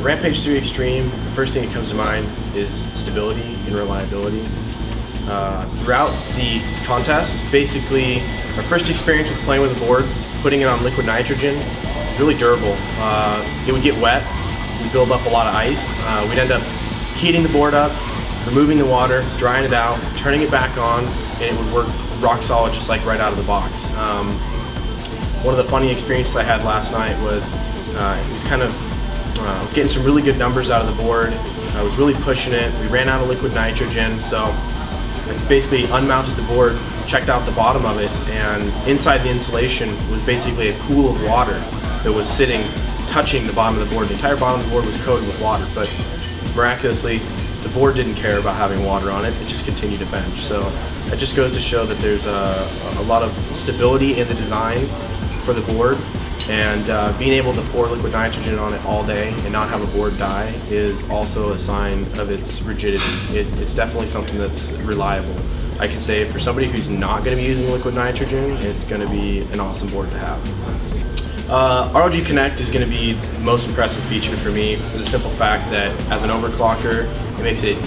Rampage 3 Extreme, the first thing that comes to mind is stability and reliability. Throughout the contest, basically our first experience with playing with the board, putting it on liquid nitrogen, was really durable. It would get wet, we'd build up a lot of ice, we'd end up heating the board up, removing the water, drying it out, turning it back on, and it would work rock solid just like right out of the box. One of the funny experiences I had last night was it was kind of I was getting some really good numbers out of the board. I was really pushing it. We ran out of liquid nitrogen, so I basically unmounted the board, checked out the bottom of it, and inside the insulation was basically a pool of water that was sitting, touching the bottom of the board. The entire bottom of the board was coated with water, but miraculously, the board didn't care about having water on it. It just continued to bench. So it just goes to show that there's a lot of stability in the design for the board. And being able to pour liquid nitrogen on it all day and not have a board die is also a sign of its rigidity. It's definitely something that's reliable. I can say for somebody who's not going to be using liquid nitrogen, it's going to be an awesome board to have. ROG Connect is going to be the most impressive feature for me for the simple fact that as an overclocker, it makes it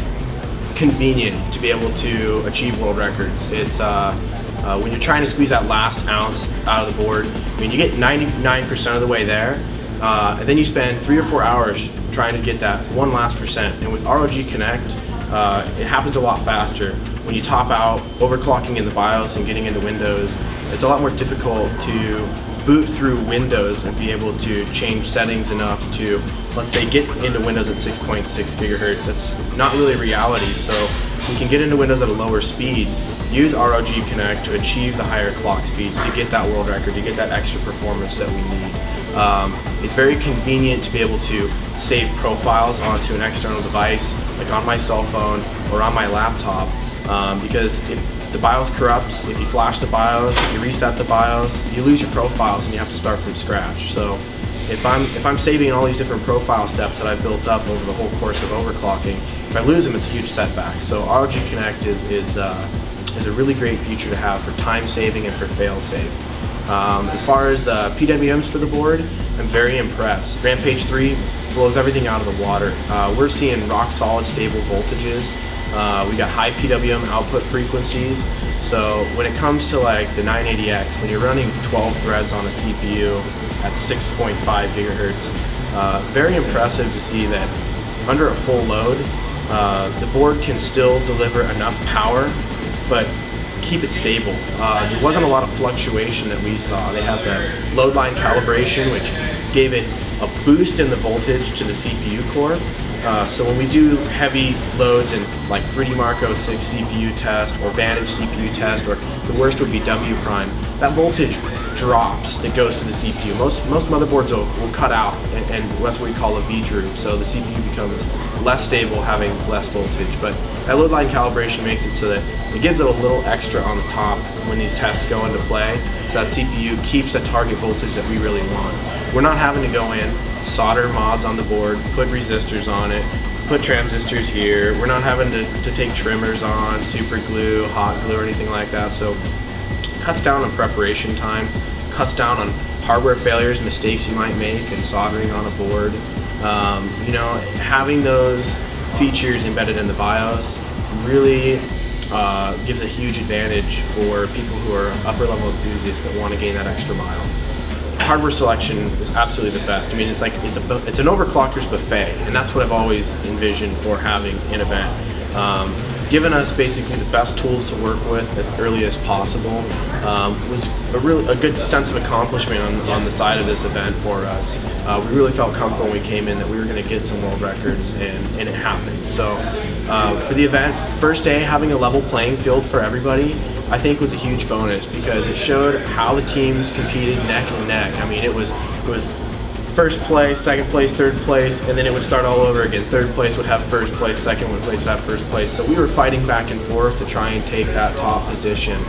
convenient to be able to achieve world records. It's when you're trying to squeeze that last ounce out of the board, I mean, you get 99% of the way there, and then you spend 3 or 4 hours trying to get that one last percent. And with ROG Connect, it happens a lot faster. When you top out, overclocking in the BIOS and getting into Windows, it's a lot more difficult to boot through Windows and be able to change settings enough to, let's say, get into Windows at 6.6 gigahertz. That's not really a reality, so we can get into Windows at a lower speed, use ROG Connect to achieve the higher clock speeds, to get that world record, to get that extra performance that we need. It's very convenient to be able to save profiles onto an external device, like on my cell phone or on my laptop, because if the BIOS corrupts, if you flash the BIOS, if you reset the BIOS, you lose your profiles and you have to start from scratch. So if I'm saving all these different profile steps that I've built up over the whole course of overclocking, if I lose them, it's a huge setback. So ROG Connect is a really great feature to have for time saving and for fail safe. As far as the PWMs for the board, I'm very impressed. Rampage 3 blows everything out of the water. We're seeing rock solid stable voltages. We got high PWM output frequencies. So when it comes to like the 980X, when you're running 12 threads on a CPU at 6.5 gigahertz, very impressive to see that under a full load, the board can still deliver enough power but keep it stable. There wasn't a lot of fluctuation that we saw. They had the load line calibration, which gave it a boost in the voltage to the CPU core. So when we do heavy loads in like 3D Mark 06 CPU test or Vantage CPU test, or the worst would be W prime, that voltage drops that goes to the CPU. Most motherboards will cut out, and that's what we call a V droop. So the CPU becomes less stable, having less voltage. But that load line calibration makes it so that it gives it a little extra on the top when these tests go into play, so that CPU keeps the target voltage that we really want. We're not having to go in, solder mods on the board, put resistors on it, put transistors here. We're not having to take trimmers on, super glue, hot glue, or anything like that. So it cuts down on preparation time, cuts down on hardware failures, mistakes you might make in soldering on a board. You know, having those features embedded in the BIOS really gives a huge advantage for people who are upper level enthusiasts that want to gain that extra mile. Hardware selection is absolutely the best. I mean, it's an overclocker's buffet, and that's what I've always envisioned for having an event. Giving us basically the best tools to work with as early as possible was a good sense of accomplishment on the side of this event for us. We really felt comfortable when we came in that we were going to get some world records, and it happened. So for the event, first day, having a level playing field for everybody, I think was a huge bonus, because it showed how the teams competed neck and neck. I mean, it was first place, second place, third place, and then it would start all over again. Third place would have first place, second place would have first place. So we were fighting back and forth to try and take that top position.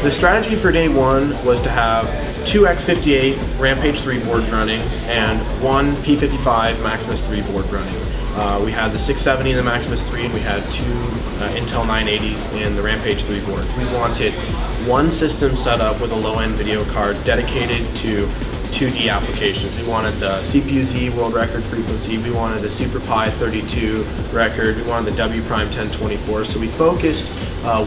The strategy for day one was to have 2 X58 Rampage 3 boards running and 1 P55 Maximus 3 board running. We had the 670 in the Maximus 3, and we had 2 Intel 980s in the Rampage 3 boards. We wanted one system set up with a low-end video card dedicated to 2D applications. We wanted the CPU-Z world record frequency, we wanted the Super Pi 32 record, we wanted the W Prime 1024. So we focused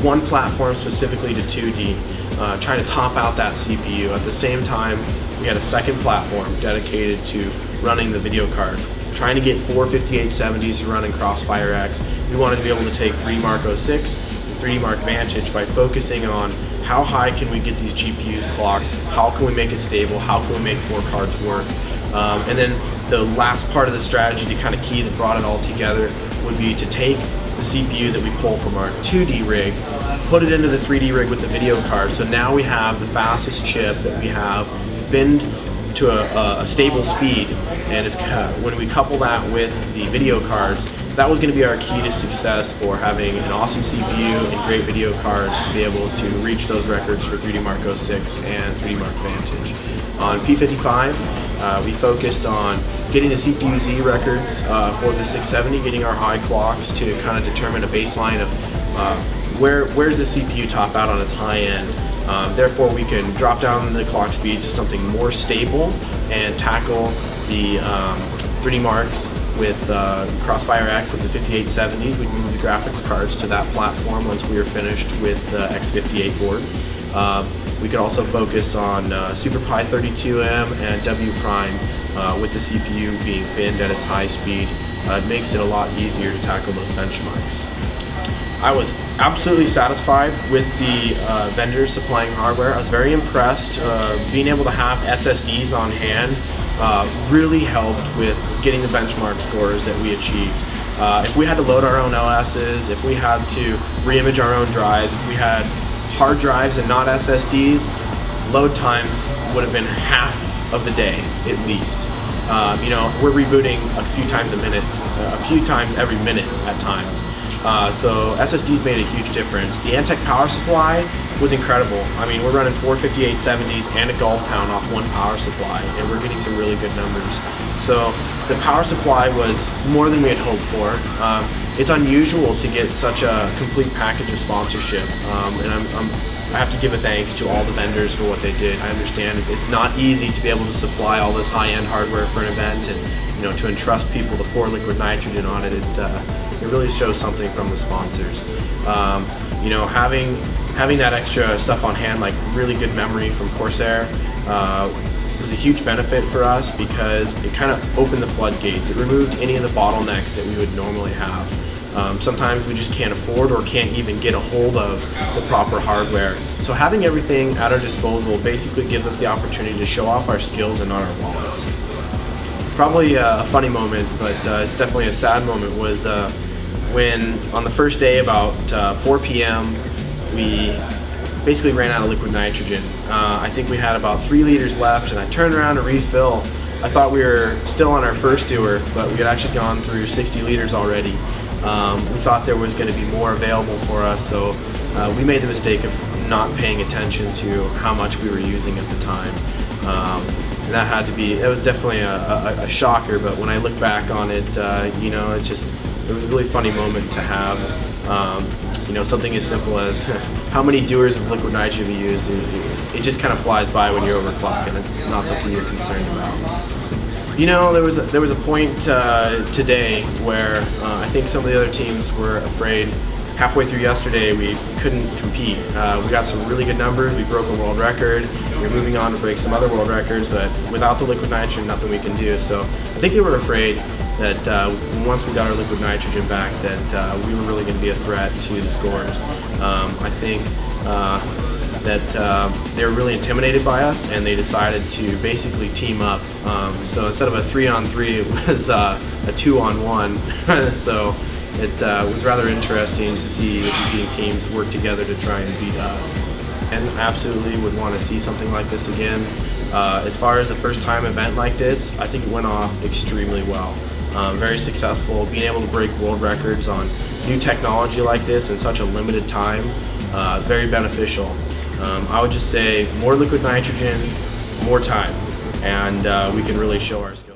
one platform specifically to 2D, trying to top out that CPU. At the same time, we had a second platform dedicated to running the video card, trying to get 4 5870s to run in Crossfire X. We wanted to be able to take 3D Mark 06 and 3D Mark Vantage by focusing on how high can we get these GPUs clocked, how can we make it stable, how can we make 4 cards work. And then the last part of the strategy to kind of key that brought it all together would be to take the CPU that we pull from our 2D rig, put it into the 3D rig with the video card. So now we have the fastest chip that we have, binned to a stable speed, and it's, when we couple that with the video cards, that was going to be our key to success for having an awesome CPU and great video cards to be able to reach those records for 3D Mark 06 and 3D Mark Vantage. On P55, we focused on getting the CPU-Z records for the 670, getting our high clocks to kind of determine a baseline of where's the CPU top out on its high end. Therefore, we can drop down the clock speed to something more stable and tackle the 3D Marks with Crossfire X with the 5870s. We can move the graphics cards to that platform once we are finished with the X58 board. We could also focus on Super Pi 32M and W Prime with the CPU being binned at its high speed. It makes it a lot easier to tackle those benchmarks. I was absolutely satisfied with the vendors supplying hardware. I was very impressed. Being able to have SSDs on hand really helped with getting the benchmark scores that we achieved. If we had to load our own OSs, if we had to re-image our own drives, if we had hard drives and not SSDs, load times would have been half of the day at least. You know, we're rebooting a few times a minute, a few times every minute at times. So SSDs made a huge difference. The Antec power supply was incredible. I mean, we're running 4 5870s and a Golf Town off one power supply, and we're getting some really good numbers. So the power supply was more than we had hoped for. It's unusual to get such a complete package of sponsorship, and I have to give a thanks to all the vendors for what they did. I understand it's not easy to be able to supply all this high-end hardware for an event, and you know, to entrust people to pour liquid nitrogen on it, it really shows something from the sponsors. You know, having that extra stuff on hand, like really good memory from Corsair, was a huge benefit for us because it kind of opened the floodgates. It removed any of the bottlenecks that we would normally have. Sometimes we just can't afford or can't even get a hold of the proper hardware. So having everything at our disposal basically gives us the opportunity to show off our skills and not our wallets. Probably a funny moment, but it's definitely a sad moment, was when on the first day about 4 p.m. we basically ran out of liquid nitrogen. I think we had about 3 liters left, and I turned around to refill. I thought we were still on our first tour, but we had actually gone through 60 liters already. We thought there was going to be more available for us, so we made the mistake of not paying attention to how much we were using at the time. And that had to be, it was definitely a shocker, but when I look back on it, you know, it was a really funny moment to have. You know, something as simple as how many dewars of liquid nitrogen we used, it just kind of flies by when you're overclocking. It's not something you're concerned about. You know, there was a point today where I think some of the other teams were afraid. Halfway through yesterday, we couldn't compete. We got some really good numbers. We broke a world record. We're moving on to break some other world records, but without the liquid nitrogen, nothing we can do. So I think they were afraid that once we got our liquid nitrogen back, that we were really going to be a threat to the scores. I think that they were really intimidated by us, and they decided to basically team up. So instead of a 3-on-3, it was a 2-on-1. So it was rather interesting to see the competing teams work together to try and beat us. And absolutely would want to see something like this again. As far as the first time event like this, I think it went off extremely well. Very successful, being able to break world records on new technology like this in such a limited time, very beneficial. I would just say more liquid nitrogen, more time, and we can really show our skills.